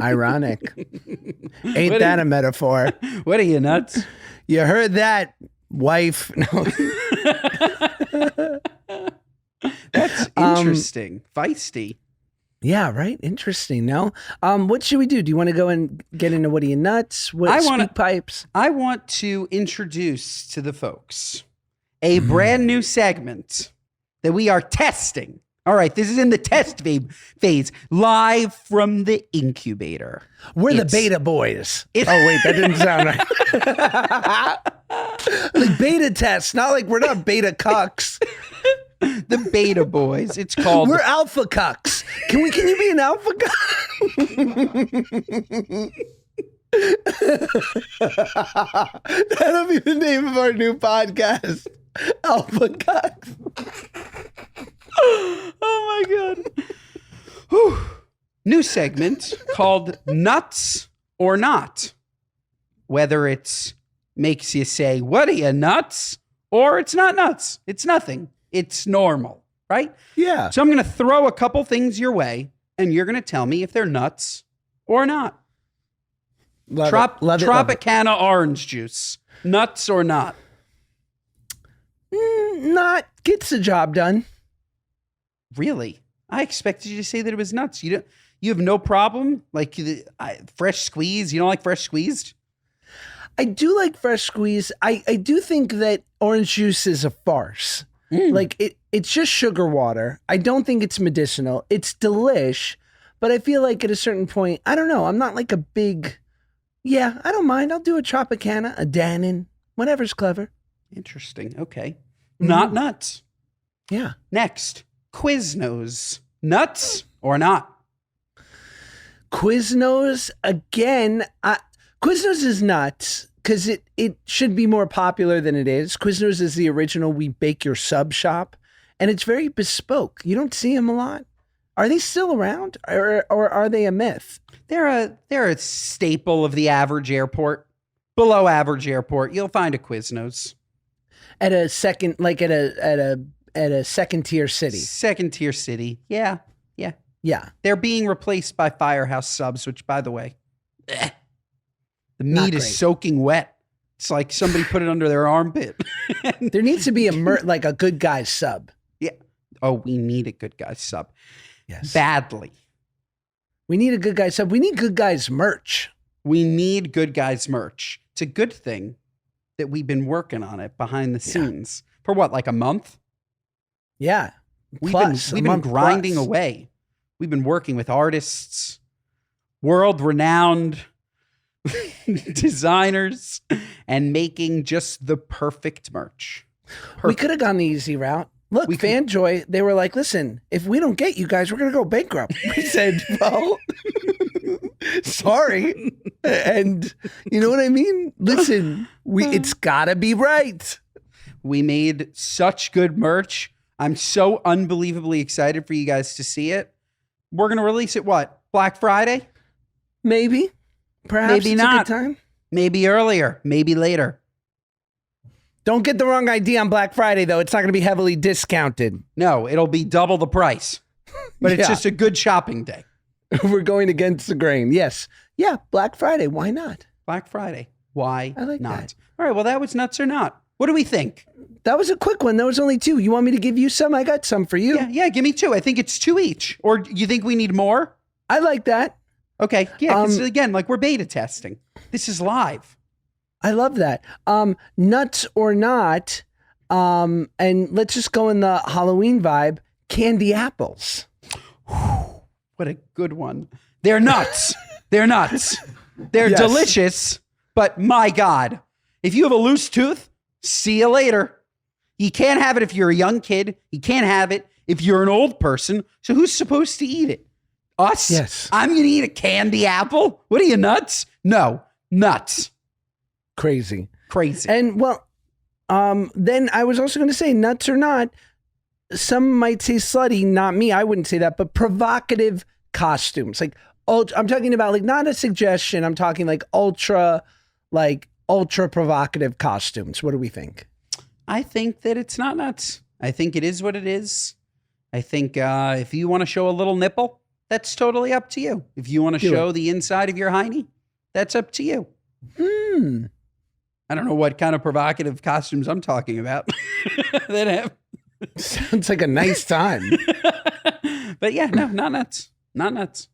Ironic. Ain't that a metaphor? What are you, nuts? You heard that, wife? No. That's interesting. Feisty. Yeah, right. Interesting. No. What should we do? Do you want to go and get into what are you nuts? Speak pipes? I want to introduce to the folks a brand new segment that we are testing. All right, this is in the test phase, live from the incubator. We're the beta boys. Oh, wait, that didn't sound right. Like beta tests, not like we're not beta cucks. The beta boys. It's called... We're alpha cucks. Can you be an alpha cuck? That'll be the name of our new podcast. Alpha cucks. Oh my God. Whew. New segment called Nuts or Not. Whether it's makes you say, what are you, nuts? Or it's not nuts. It's nothing. It's normal, right? Yeah. So I'm going to throw a couple things your way and you're going to tell me if they're nuts or not. Tropicana orange juice. Nuts or not? Not. Gets the job done. Really? I expected you to say that it was nuts. You have no problem? Like fresh squeeze? You don't like fresh squeezed? I do like fresh squeeze. I do think that orange juice is a farce. Like it's just sugar water. I don't think it's medicinal. It's delish, but I feel like at a certain point, I don't know. I'm not like a big, yeah, I don't mind. I'll do a Tropicana, a Dannon, whatever's clever. Interesting. Okay. Not nuts. Yeah. Next, Quiznos. Nuts or not? Quiznos, again, Quiznos is nuts because it should be more popular than it is. Quiznos is the original We Bake Your Sub shop, and it's very bespoke. You don't see them a lot. Are they still around, or are they a myth? They're a staple of the average airport. Below average airport, you'll find a Quiznos. At a second, like at a second tier city. Second tier city. Yeah. Yeah. They're being replaced by Firehouse subs, which, by the way, the Not meat great. is soaking wet. It's like somebody put it under their armpit. There needs to be like a Good Guys sub. Yeah. Oh, we need a Good Guys sub. Yes. Badly. We need a Good Guys sub. We need Good Guys merch. We need Good Guys merch. It's a good thing that we've been working on it behind the scenes for what, like a month? Yeah. We've Plus, been a month grinding plus. away. We've been working with artists, world-renowned designers, and making just the perfect merch. We could have gone the easy route. Look, We could- FanJoy, they were like, listen, if we don't get you guys, we're going to go bankrupt. We said, well, sorry. And you know what I mean? Listen, it's got to be right. We made such good merch. I'm so unbelievably excited for you guys to see it. We're going to release it, what, Black Friday? Maybe. Perhaps Maybe it's not. a good time. Maybe earlier, maybe later. Don't get the wrong idea on Black Friday, though. It's not going to be heavily discounted. No, it'll be double the price. But it's Yeah. just a good shopping day. We're going against the grain. Yes. Yeah, Black Friday. Why not? Black Friday. Why I like not? that. All right, well, that was nuts or not. What do we think? That was a quick one. There was only two. You want me to give you some? I got some for you. Yeah, give me two. I think it's two each. Or you think we need more? I like that. Okay, yeah, 'cause again, like we're beta testing. This is live. I love that. Nuts or not, and let's just go in the Halloween vibe, candy apples. What a good one. They're nuts. They're nuts. They're Yes. delicious, but my God, if you have a loose tooth, see you later. You can't have it if you're a young kid. You can't have it if you're an old person. So who's supposed to eat it? Us? Yes. I'm going to eat a candy apple? What are you, nuts? No, nuts. Crazy. Crazy. And well, then I was also going to say nuts or not, some might say slutty, not me. I wouldn't say that, but provocative costumes. Like, I'm talking about like not a suggestion. I'm talking like ultra provocative costumes. What do we think? I think that it's not nuts. I think it is what it is. I think if you want to show a little nipple, that's totally up to you. If you want to Do show the inside of your hiney, that's up to you. I don't know what kind of provocative costumes I'm talking about. That have. Sounds like a nice time. But yeah, no, not nuts. Not nuts.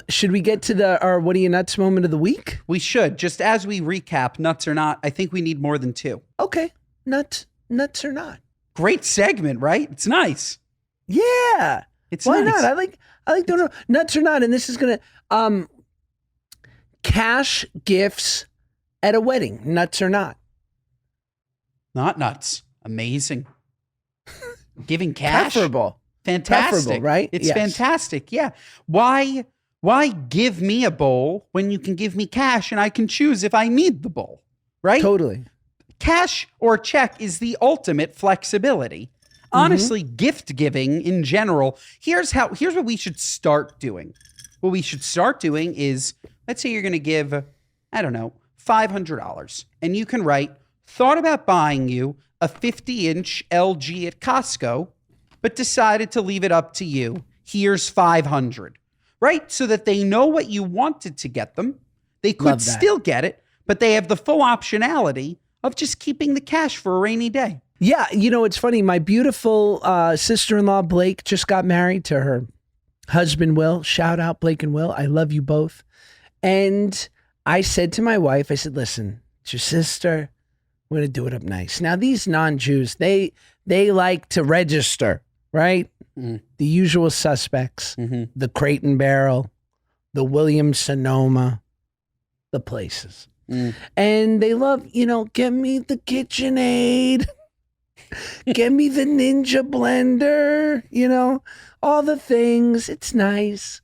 Should we get to our what are you nuts moment of the week? We should. Just as we recap, nuts or not, I think we need more than two. Okay. Nuts or not. Great segment, right? It's nice. Yeah. It's Why nice. not? I like don't know. Nuts or not. And this is gonna cash gifts at a wedding. Nuts or not. Not nuts. Amazing. Giving cash. Preferable. Fantastic. Preferable, right? It's Yes. fantastic. Yeah. Why give me a bowl when you can give me cash and I can choose if I need the bowl, right? Totally. Cash or check is the ultimate flexibility. Honestly, gift giving in general, here's what we should start doing. What we should start doing is, let's say you're going to give, I don't know, $500, and you can write, thought about buying you a 50-inch LG at Costco, but decided to leave it up to you. Here's $500, right? So that they know what you wanted to get them. They could Love that. still get it, but they have the full optionality of just keeping the cash for a rainy day. Yeah, you know, it's funny. My beautiful sister-in-law, Blake, just got married to her husband, Will. Shout out, Blake and Will. I love you both. And I said to my wife, I said, listen, it's your sister. We're going to do it up nice. Now, these non-Jews, they like to register, right? Mm. The usual suspects, the Crate and Barrel, the Williams Sonoma, the places. And they love, get me the KitchenAid, get me the Ninja blender, all the things. It's nice.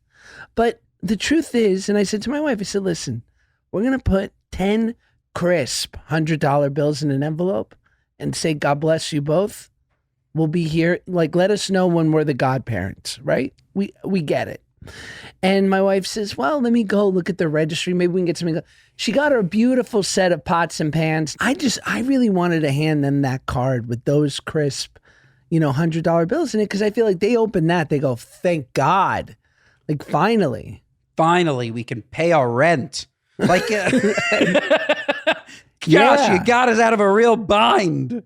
But the truth is, and I said to my wife, I said, listen, we're going to put 10 crisp $100 bills in an envelope and say, God bless you both. We'll be here. Like, let us know when we're the godparents, right? We get it. And my wife says, well, let me go look at the registry. Maybe we can get something. She got her a beautiful set of pots and pans. I really wanted to hand them that card with those crisp, $100 bills in it. Cause I feel like they open that. They go, thank God. Like, finally we can pay our rent. Like, gosh, you got us out of a real bind.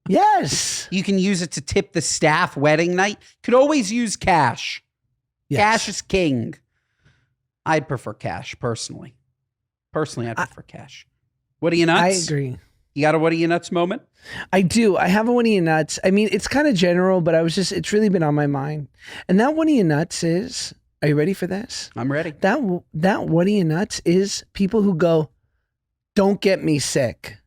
Yes. You can use it to tip the staff wedding night. Could always use cash. Yes. Cash is king. I'd prefer cash, personally. I'd prefer cash. What are you nuts? I agree. You got a what are you nuts moment? I do. I have a what are you nuts. I mean, it's kind of general, but it's really been on my mind. And that what are you nuts is, are you ready for this? I'm ready. That what are you nuts is people who go, don't get me sick.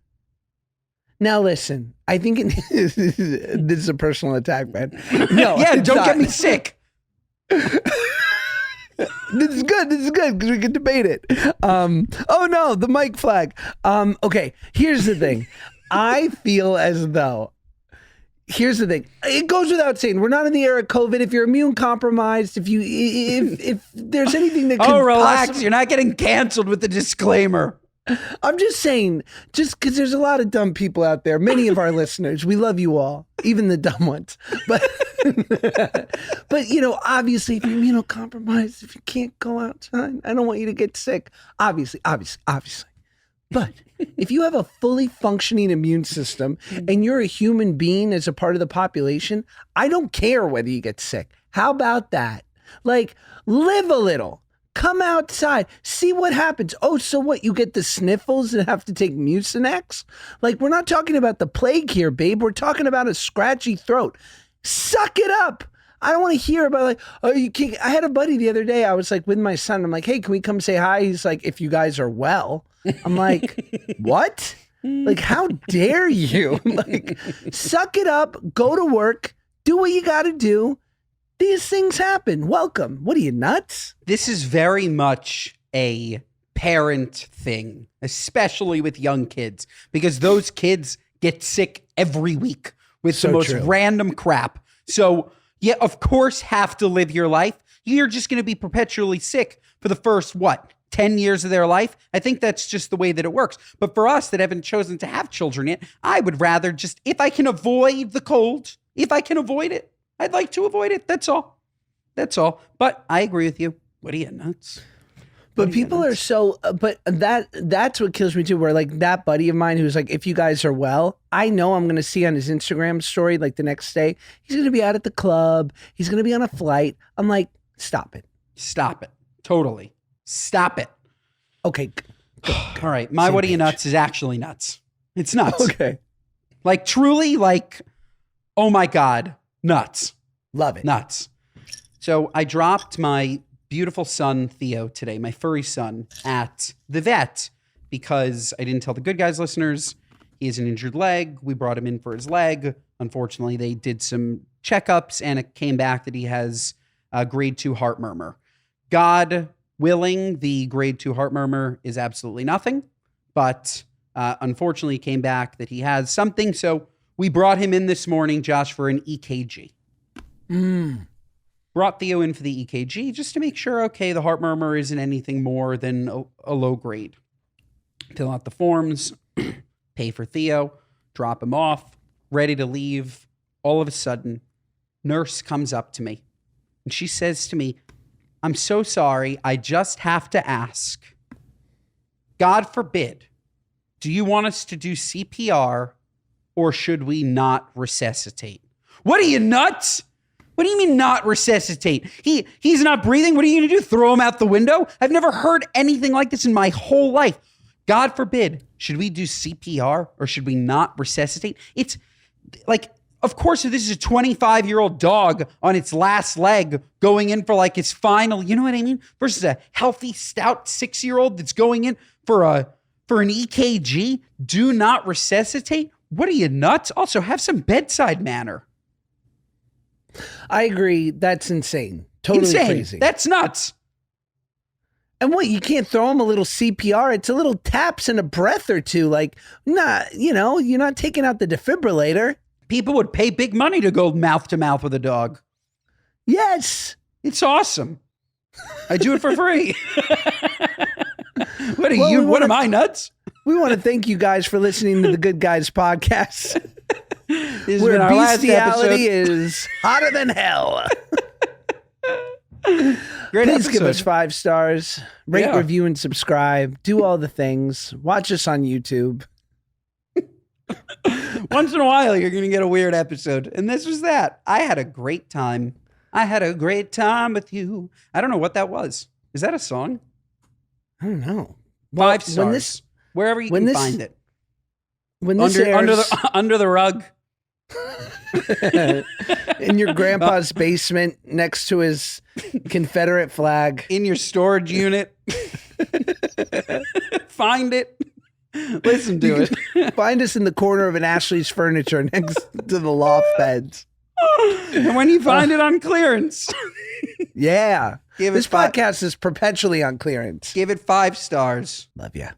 Now listen, I think this is a personal attack, man. No, yeah, don't get me sick. This is good because we can debate it. Oh no, the mic flag. Okay, here's the thing. I feel as though, here's the thing. It goes without saying, we're not in the era of COVID. If you're immune compromised, if there's anything that could relax, you're not getting canceled with the disclaimer. I'm just saying, just because there's a lot of dumb people out there, many of our listeners, we love you all, even the dumb ones. But, obviously, if you're immunocompromised, if you can't go outside, I don't want you to get sick. Obviously. But if you have a fully functioning immune system and you're a human being as a part of the population, I don't care whether you get sick. How about that? Like, live a little. Come outside, see what happens. Oh, so what? You get the sniffles and have to take Mucinex? Like, we're not talking about the plague here, babe. We're talking about a scratchy throat. Suck it up. I don't want to hear about like, oh, you can't. I had a buddy the other day. I was like with my son. I'm like, hey, can we come say hi? He's like, if you guys are well. I'm like, what? Like, how dare you? Like, suck it up. Go to work. Do what you got to do. These things happen. Welcome. What are you, nuts? This is very much a parent thing, especially with young kids, because those kids get sick every week with the most random crap. So, yeah, of course, have to live your life. You're just going to be perpetually sick for the first, 10 years of their life? I think that's just the way that it works. But for us that haven't chosen to have children yet, I would rather just, if I can avoid the cold, if I can avoid it, I'd like to avoid it. That's all. But I agree with you. What are you, nuts? But people are so, but that's what kills me too, where like that buddy of mine who's like, if you guys are well, I know I'm going to see on his Instagram story, like the next day, he's going to be out at the club. He's going to be on a flight. I'm like, stop it. Stop it. Totally. Stop it. Okay. All right. My what are you nuts is actually nuts. It's nuts. Okay. Like truly like, oh my God, nuts. Love it. Nuts. So I dropped my beautiful son, Theo, today, my furry son, at the vet because I didn't tell the Good Guys listeners he has an injured leg. We brought him in for his leg. Unfortunately, they did some checkups and it came back that he has a grade 2 heart murmur. God willing, the grade 2 heart murmur is absolutely nothing, but unfortunately it came back that he has something. So we brought him in this morning, Josh, for an EKG. Brought Theo in for the EKG just to make sure, okay, the heart murmur isn't anything more than a low grade. Fill out the forms, pay for Theo, drop him off, ready to leave. All of a sudden, nurse comes up to me and she says to me, I'm so sorry. I just have to ask, God forbid, do you want us to do CPR or should we not resuscitate? What are you, nuts? What do you mean not resuscitate? He's not breathing. What are you going to do? Throw him out the window? I've never heard anything like this in my whole life. God forbid. Should we do CPR or should we not resuscitate? It's like, of course, if this is a 25-year-old dog on its last leg going in for like its final, you know what I mean? Versus a healthy, stout 6-year-old that's going in for an EKG. Do not resuscitate. What are you, nuts? Also, have some bedside manner. I agree. That's insane. Totally Insane. crazy. That's nuts. And what, you can't throw him a little CPR? It's a little taps and a breath or two. Like, nah, you're not taking out the defibrillator. People would pay big money to go mouth to mouth with a dog. Yes. It's awesome. I do it for free. What are Well, you? we What wanna- am I, nuts? We want to thank you guys for listening to the Good Guys podcast, This has where been our last bestiality episode. is hotter than hell. Great Please give us episode. 5 stars, rate, Yeah. review, and subscribe. Do all the things. Watch us on YouTube. Once in a while, you're going to get a weird episode. And this was that. I had a great time. I had a great time with you. I don't know what that was. Is that a song? I don't know. 5 stars. when this- Wherever you when can this- find it. When this Under the rug. in your grandpa's basement next to his Confederate flag. In your storage unit. Find it. Listen to it. Find us in the corner of an Ashley's Furniture next to the loft beds. And when you find it on clearance, Yeah. Give This it five- podcast is perpetually on clearance. give it 5 stars. Love ya.